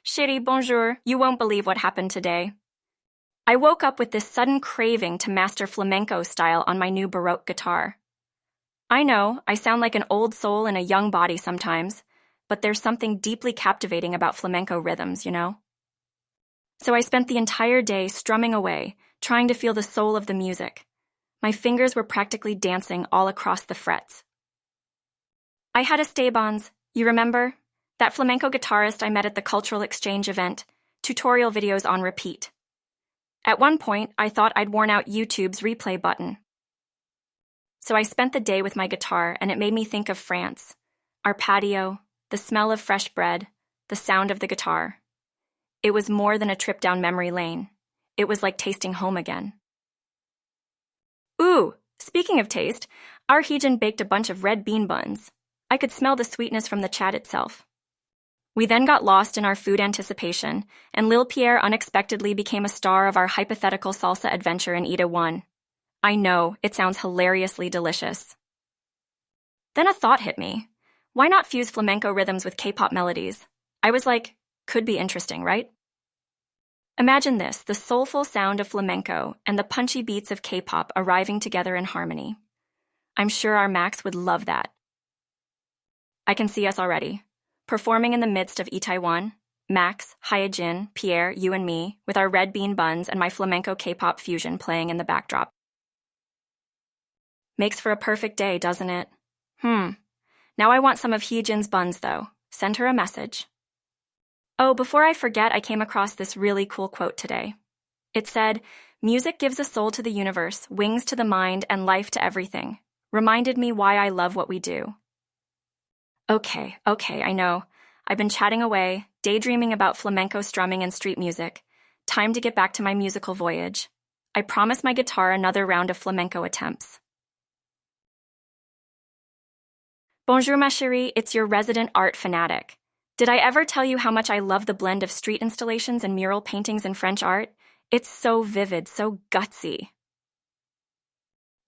Chérie, bonjour. You won't believe what happened today. I woke up with this sudden craving to master flamenco style on my new Baroque guitar. I know, I sound like an old soul in a young body sometimes, but there's something deeply captivating about flamenco rhythms, you know? So I spent the entire day strumming away, trying to feel the soul of the music. My fingers were practically dancing all across the frets. I had Esteban's, you remember? That flamenco guitarist I met at the cultural exchange event, tutorial videos on repeat. At one point, I thought I'd worn out YouTube's replay button. So I spent the day with my guitar, and it made me think of France, our patio, the smell of fresh bread, the sound of the guitar. It was more than a trip down memory lane. It was like tasting home again. Ooh, speaking of taste, our Heejin baked a bunch of red bean buns. I could smell the sweetness from the chat itself. We then got lost in our food anticipation, and Lil Pierre unexpectedly became a star of our hypothetical salsa adventure in Ida 1. I know, it sounds hilariously delicious. Then a thought hit me. Why not fuse flamenco rhythms with K-pop melodies? I was like, could be interesting, right? Imagine this, the soulful sound of flamenco and the punchy beats of K-pop arriving together in harmony. I'm sure our Max would love that. I can see us already, performing in the midst of Itaewon, Max, Hyejin, Pierre, you and me, with our red bean buns and my flamenco K-pop fusion playing in the backdrop. Makes for a perfect day, doesn't it? Now I want some of Heejin's buns, though. Send her a message. Oh, before I forget, I came across this really cool quote today. It said, "Music gives a soul to the universe, wings to the mind, and life to everything. Reminded me why I love what we do." Okay, I know. I've been chatting away, daydreaming about flamenco strumming and street music. Time to get back to my musical voyage. I promised my guitar another round of flamenco attempts. Bonjour, ma chérie, it's your resident art fanatic. Did I ever tell you how much I love the blend of street installations and mural paintings in French art? It's so vivid, so gutsy.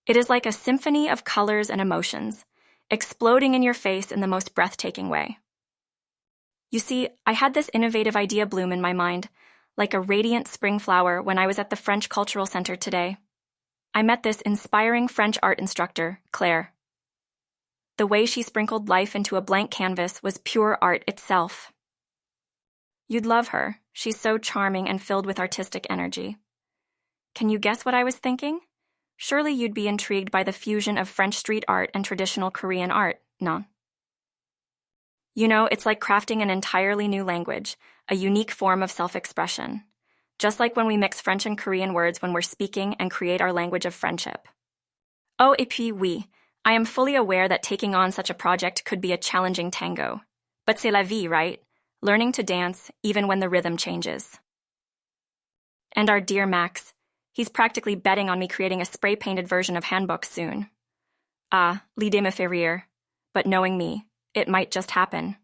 It is like a symphony of colors and emotions, exploding in your face in the most breathtaking way. You see, I had this innovative idea bloom in my mind, like a radiant spring flower when I was at the French Cultural Center today. I met this inspiring French art instructor, Claire. The way she sprinkled life into a blank canvas was pure art itself. You'd love her. She's so charming and filled with artistic energy. Can you guess what I was thinking? Surely you'd be intrigued by the fusion of French street art and traditional Korean art, no? You know, it's like crafting an entirely new language, a unique form of self-expression. Just like when we mix French and Korean words when we're speaking and create our language of friendship. Oh, et puis oui. I am fully aware that taking on such a project could be a challenging tango. But c'est la vie, right? Learning to dance, even when the rhythm changes. And our dear Max, he's practically betting on me creating a spray-painted version of Handbook soon. Ah, l'idée me fait rire. But knowing me, it might just happen.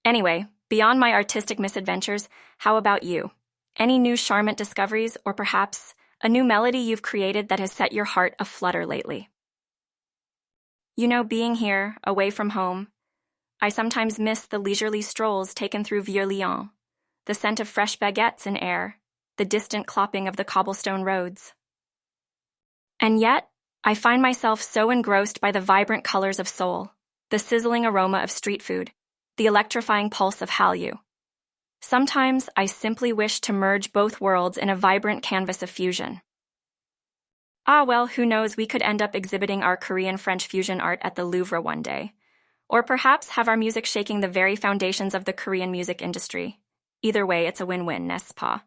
Anyway, beyond my artistic misadventures, how about you? Any new charmant discoveries, or perhaps a new melody you've created that has set your heart aflutter lately? You know, being here, away from home, I sometimes miss the leisurely strolls taken through Vieux-Lyon, the scent of fresh baguettes in air, the distant clopping of the cobblestone roads. And yet, I find myself so engrossed by the vibrant colors of Seoul, the sizzling aroma of street food, the electrifying pulse of Hallyu. Sometimes I simply wish to merge both worlds in a vibrant canvas of fusion. Ah, well, who knows, we could end up exhibiting our Korean-French fusion art at the Louvre one day. Or perhaps have our music shaking the very foundations of the Korean music industry. Either way, it's a win-win, n'est-ce pas?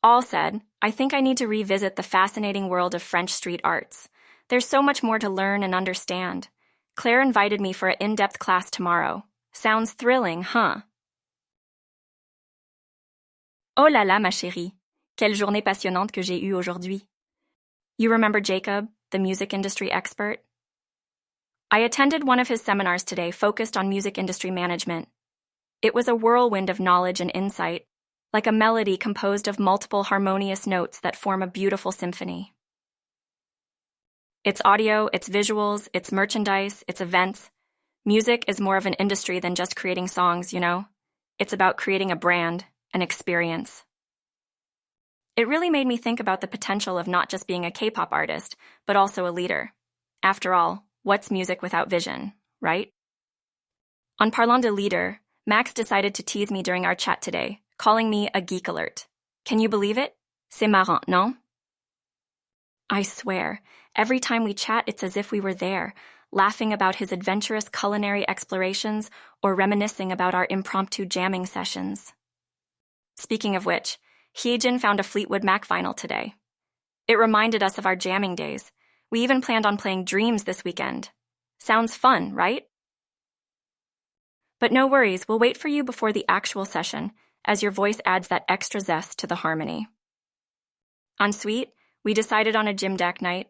All said, I think I need to revisit the fascinating world of French street arts. There's so much more to learn and understand. Claire invited me for an in-depth class tomorrow. Sounds thrilling, huh? Oh là là, ma chérie. Quelle journée passionnante que j'ai eue aujourd'hui. You remember Jacob, the music industry expert? I attended one of his seminars today focused on music industry management. It was a whirlwind of knowledge and insight, like a melody composed of multiple harmonious notes that form a beautiful symphony. It's audio, it's visuals, it's merchandise, it's events. Music is more of an industry than just creating songs, you know? It's about creating a brand, an experience. It really made me think about the potential of not just being a K-pop artist, but also a leader. After all, what's music without vision, right? On parlant de leader, Max decided to tease me during our chat today, calling me a geek alert. Can you believe it? C'est marrant, non? I swear, every time we chat, it's as if we were there, laughing about his adventurous culinary explorations or reminiscing about our impromptu jamming sessions. Speaking of which, Hyejin found a Fleetwood Mac vinyl today. It reminded us of our jamming days. We even planned on playing Dreams this weekend. Sounds fun, right? But no worries, we'll wait for you before the actual session, as your voice adds that extra zest to the harmony. Ensuite, we decided on a gym deck night.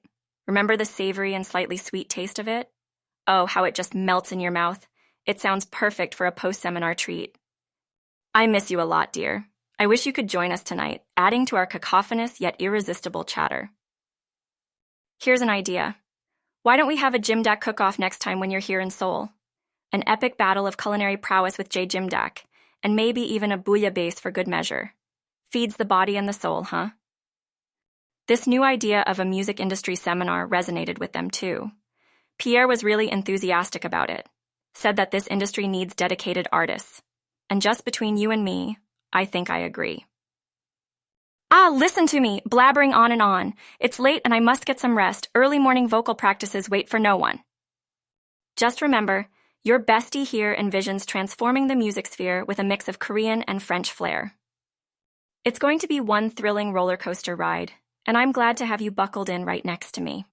Remember the savory and slightly sweet taste of it? Oh, how it just melts in your mouth. It sounds perfect for a post-seminar treat. I miss you a lot, dear. I wish you could join us tonight, adding to our cacophonous yet irresistible chatter. Here's an idea. Why don't we have a gym deck cook-off next time when you're here in Seoul? An epic battle of culinary prowess with J Gym Deck, and maybe even a bouillabaisse for good measure. Feeds the body and the soul, huh? This new idea of a music industry seminar resonated with them too. Pierre was really enthusiastic about it, said that this industry needs dedicated artists. And just between you and me, I think I agree. Listen to me, blabbering on and on. It's late and I must get some rest. Early morning vocal practices wait for no one. Just remember, your bestie here envisions transforming the music sphere with a mix of Korean and French flair. It's going to be one thrilling roller coaster ride, and I'm glad to have you buckled in right next to me.